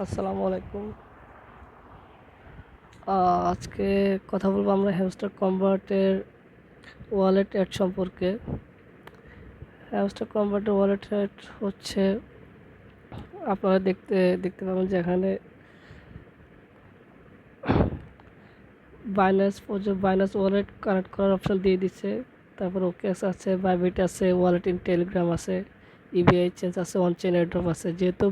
আসসালামু আলাইকুম। আজকে কথা বলবো আমরা হ্যামস্টার কনভার্টের ওয়ালেট অ্যাড সম্পর্কে। হ্যামস্টার কনভার্টের ওয়ালেট অ্যাড হচ্ছে আপনারা দেখতে পাবেন যে এখানে বাইন্যান্স ওয়ালেট কানেক্ট করার অপশন দিয়ে দিচ্ছে। তারপর ওকেএস আছে, বাইবিট আছে, ওয়ালেট ইন টেলিগ্রাম আছে, ইবিআই চেঞ্জ আছে, অন চেইন এয়ারড্রপ আছে। যেহেতু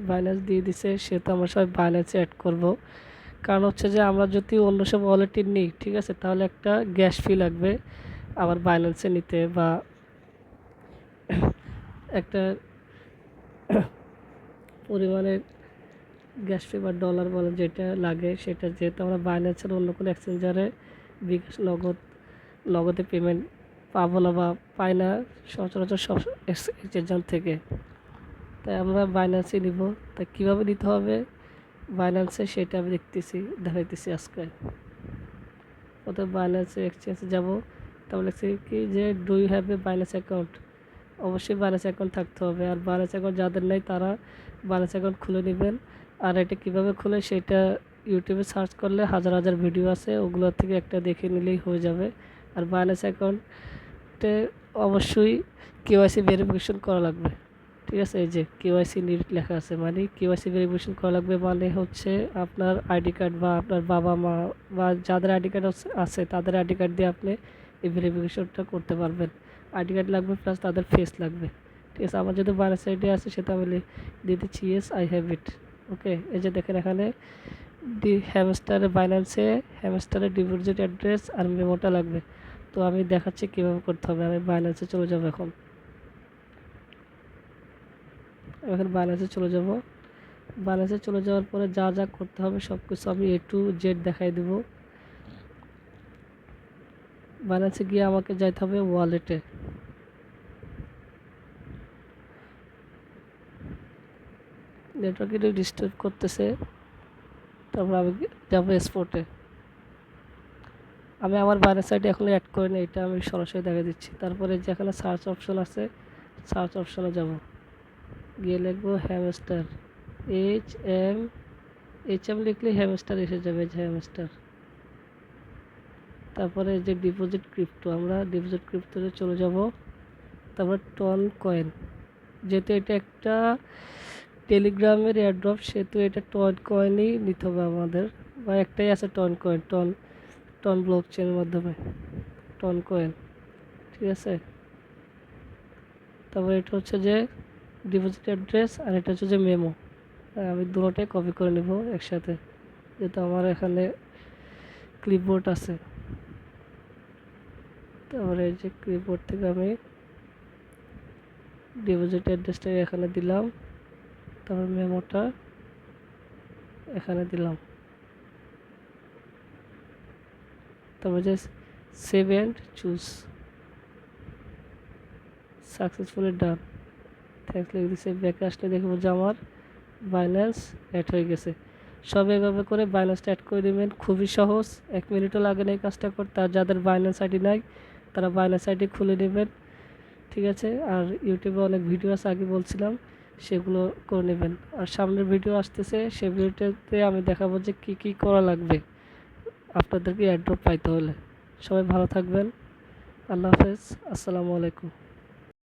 বাইন্যান্স দিয়ে দিছে সেহেতু আমরা সবাই বাইন্যান্সে অ্যাড করব। কারণ হচ্ছে যে আমরা যদি অন্য সব ওয়ালেটে নিই, ঠিক আছে, তাহলে একটা গ্যাস ফি লাগবে আবার বাইন্যান্সে নিতে, বা একটা পরিমাণের গ্যাস ফি বা ডলার বলেন যেটা লাগে, সেটা যেহেতু আমরা বাইন্যান্সের অন্য কোনো এক্সচেঞ্জারে বিকাশ নগদে পেমেন্ট পাবো না বা পাই না সচরাচর সব এক্সচেঞ্জার থেকে, তাই আমরা বাইন্যান্সে নিব। তাই কীভাবে নিতে হবে বাইন্যান্সে সেটা আমি দেখাইতেছি আজকে। প্রথমে বাইন্যান্সে এক্সচেঞ্জে যাব। তারপর লিখছি কি যে do you have a Binance account. অবশ্যই বাইন্যান্স অ্যাকাউন্ট থাকতে হবে, আর বাইন্যান্স অ্যাকাউন্ট যাদের নেই তারা বাইন্যান্স অ্যাকাউন্ট খুলে নেবেন। আর এটা কীভাবে খুলে সেটা ইউটিউবে সার্চ করলে হাজার হাজার ভিডিও আছে, ওগুলো থেকে একটা দেখে নিলেই হয়ে যাবে। আর বাইন্যান্স অ্যাকাউন্টে অবশ্যই কেওয়াইসি ভেরিফিকেশন করা লাগবে, ঠিক আছে। এই যে কেওয়াইসি নিড লেখা আছে, মানে কেওয়াইসি ভেরিফিকেশন করা লাগবে, মানে হচ্ছে আপনার আইডি কার্ড বা আপনার বাবা মা বা যাদের আইডি কার্ড আছে তাদের আইডি কার্ড দিয়ে আপনি এই ভেরিফিকেশনটা করতে পারবেন। আইডি কার্ড লাগবে প্লাস তাদের ফেস লাগবে, ঠিক আছে। আমার যদি বাইরের সাইডে আছে সেটা আমি দিয়ে দিচ্ছি ইয়েস আই হ্যাভ ইট। ওকে, এই যে দেখেন এখানে হ্যামস্টারের ডিপোজিট অ্যাড্রেস আর মেমোটা লাগবে। তো আমি দেখাচ্ছি কীভাবে করতে হবে। আমি বাইন্যান্সে চলে যাবো এখন বাইন্যান্সে চলে যাওয়ার পরে যা যা করতে হবে সব কিছু আমি A to Z দেখাই দেবো। বাইন্যান্সে গিয়ে আমাকে যাইতে হবে ওয়ালেটে। নেটওয়ার্ক একটু ডিস্টার্ব করতেছে, তারপর আমি যাবো স্পটে। আমি আমার বাইরের সাইডে এখন অ্যাড করিনি, এটা আমি সরাসরি দেখা দিচ্ছি। তারপরে যেখানে সার্চ অপশন আছে, সার্চ অপশনে যাব, গিয়ে লিখবো হ্যামস্টার। এইচ এম লিখলে হ্যামস্টার এসে যাবে, হ্যামস্টার। তারপরে যে ডিপোজিট ক্রিপ্টো, আমরা ডিপোজিট ক্রিপ্টোতে চলে যাব। তারপর টন কয়েন, যেহেতু এটা একটা টেলিগ্রামের এয়ারড্রপ সেহেতু এটা টন কয়েনই নিতে হবে আমাদের, বা একটাই আছে টন কয়েন, টন ব্লক চেনের মাধ্যমে টন কয়েন, ঠিক আছে। তারপর এটা হচ্ছে যে ডিপোজিট অ্যাড্রেস আর এটা হচ্ছে যে মেমো। আমি দুটোটাই কপি করে নেব একসাথে, যেহেতু আমার এখানে ক্লিপবোর্ড আছে। তারপরে এই যে ক্লিপবোর্ড থেকে আমি ডিপোজিট অ্যাড্রেসটা এখানে দিলাম, তারপর মেমোটা এখানে দিলাম, তারপর যে save and choose, successfully done, thanks লিখে দিচ্ছি। ব্যাকে আসলে দেখবো যে আমার বাইন্যান্স অ্যাড হয়ে গেছে। সব এভাবে করে বাইন্যান্সটা অ্যাড করে দেবেন, খুবই সহজ, 1 মিনিটও লাগে না এই কাজটা করতে। আর যাদের বাইন্যান্স আইডি নাই তারা বাইন্যান্স আইডি খুলে নেবেন, ঠিক আছে। আর ইউটিউবে অনেক ভিডিও আছে, আগে বলছিলাম, সেগুলো করে নেবেন। আর সামনের ভিডিও আসতেছে, সেই ভিডিওতে আমি দেখাবো যে কী কী করা লাগবে আপনাদেরকে এয়ারড্রপ পাইতে হলে। সবাই ভালো থাকবেন, আল্লাহ হাফেজ, আসসালামু আলাইকুম।